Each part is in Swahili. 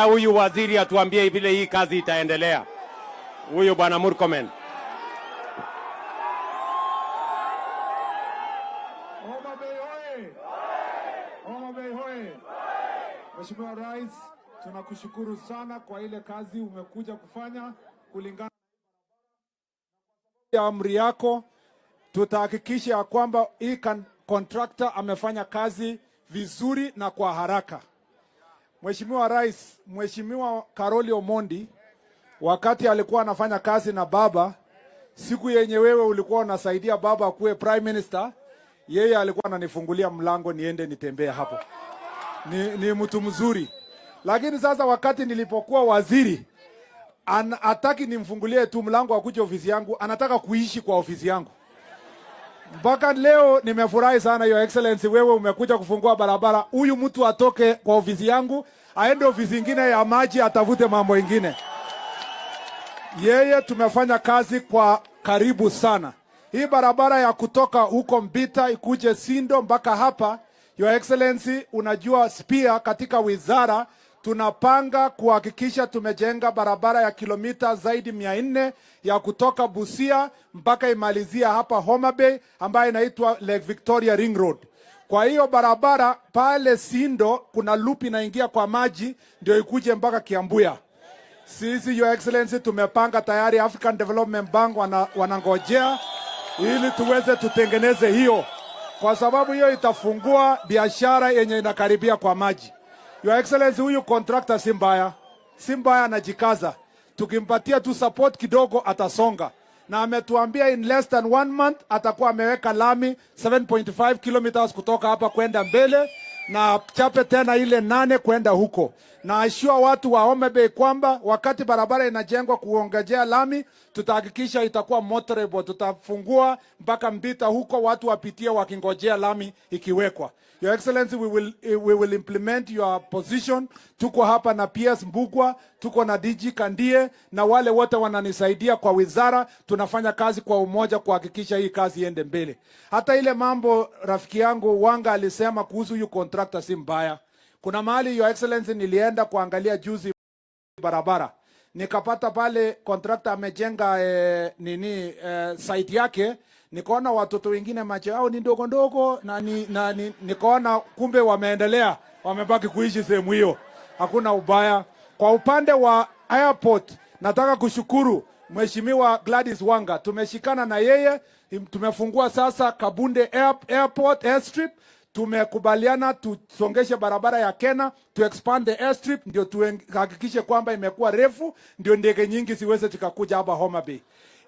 Huyu waziri atuambie vile hii kazi itaendelea. Huyu bwana Murkomen. Homa Bay hoye! Homa Bay hoye! Mheshimiwa Rais, tunakushukuru sana kwa ile kazi umekuja kufanya kulingana na amri yako. Tutahakikisha kwamba hii contractor amefanya kazi vizuri na kwa haraka. Mheshimiwa Rais, Mheshimiwa Karoli Omondi wakati alikuwa anafanya kazi na baba, siku yenye wewe ulikuwa unasaidia baba kuwe prime minister, yeye alikuwa ananifungulia mlango niende nitembee hapo. Ni mtu mzuri. Lakini sasa wakati nilipokuwa waziri, hataki nimfungulie tu mlango akuje ofisi yangu, anataka kuishi kwa ofisi yangu. Mpaka leo nimefurahi sana Your Excellency, wewe umekuja kufungua barabara. Huyu mtu atoke kwa ofisi yangu, aende ofisi nyingine ya maji atafute mambo mengine. Yeye tumefanya kazi kwa karibu sana. Hii barabara ya kutoka huko Mbita ikuje Sindo mpaka hapa, Your Excellency, unajua pia katika wizara tunapanga kuhakikisha tumejenga barabara ya kilomita zaidi 400 ya kutoka Busia mpaka imalizia hapa Homa Bay ambayo inaitwa Lake Victoria Ring Road. Kwa hiyo barabara pale Sindo kuna loop inaingia kwa maji ndio ikuje mpaka Kiambuya. Sisi Your Excellency tumepanga tayari, African Development Bank wanangojea ili tuweze tutengeneze hiyo, kwa sababu hiyo itafungua biashara yenye inakaribia kwa maji. Your Excellency, huyu contractor si mbaya, anajikaza. Tukimpatia tu support kidogo atasonga, na ametuambia in less than 1 month atakuwa ameweka lami 7.5 kilometers kutoka hapa kwenda mbele, na chape tena ile 8 kwenda huko. Na ashua watu wa Homa Bay kwamba wakati barabara inajengwa kuongezea lami, tutahakikisha itakuwa motorable. Tutafungua mpaka Mbita huko, watu wapitie wakingojea lami ikiwekwa. Your Excellency, we will implement your position. Tuko hapa na PS Mbugwa, tuko na DG Kandie na wale wote wananisaidia kwa wizara. Tunafanya kazi kwa umoja kuhakikisha hii kazi iende mbele. Hata ile mambo rafiki yangu Wanga alisema kuhusu hiyo contractor si mbaya. Kuna mahali Your Excellency nilienda kuangalia juzi barabara, nikapata pale contractor amejenga site yake, nikaona watoto wengine macho yao ni ndogo ndogo na nikaona kumbe wameendelea, wamebaki kuishi sehemu hiyo. Hakuna ubaya. Kwa upande wa airport, nataka kushukuru Mheshimiwa Gladys Wanga, tumeshikana na yeye, tumefungua sasa Kabunde Airport Airstrip. Tumekubaliana tusongeshe barabara ya Kena, to expand the airstrip, ndio tuhakikishe kwamba imekuwa refu, ndio ndege nyingi siweze zikakuja hapa Homa Bay.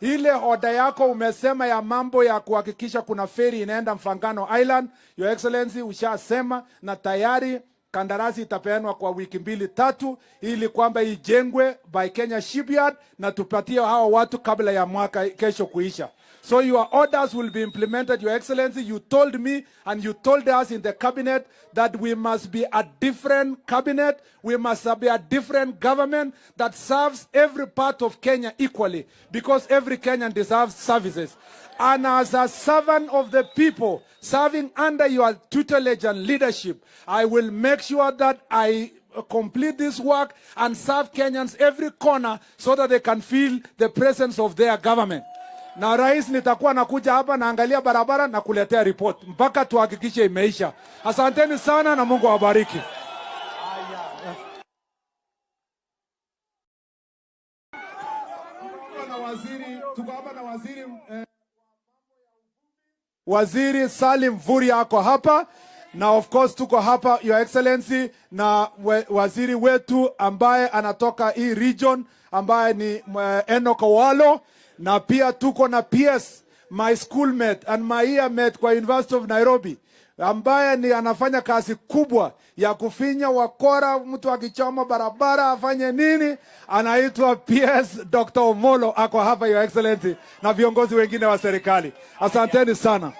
Ile oda yako umesema ya mambo ya kuhakikisha kuna ferry inaenda Mfangano Island, Your Excellency, ushasema na tayari kandarasi itapeanwa kwa wiki 2-3 ili kwamba ijengwe by Kenya Shipyard na tupatie hawa watu kabla ya mwaka kesho kuisha. So your orders will be implemented, Your Excellency. You told me and you told us in the cabinet that we must be a different cabinet. We must be a different government that serves every part of Kenya equally, because every Kenyan deserves services. And as a servant of the people, serving under your tutelage and leadership, I will make sure that I complete this work and serve Kenyans every corner so that they can feel the presence of their government. Na rais, nitakuwa nakuja hapa naangalia barabara na kuletea report mpaka tuhakikishe imeisha. Asanteni sana na Mungu awabariki. Tuko hapa na Waziri Salim Vuri ako hapa, na of course tuko hapa Your Excellency na waziri wetu ambaye anatoka hii region ambaye ni Enoch Owalo, na pia tuko na PS, my schoolmate and my yearmate kwa University of Nairobi, ambaye ni anafanya kazi kubwa ya kufinya wakora, mtu akichoma barabara afanye nini, anaitwa PS Dr. Omolo ako hapa Your Excellency, na viongozi wengine wa serikali. Asanteni sana.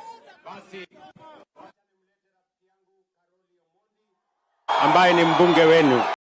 Ambaye ni mbunge wenu.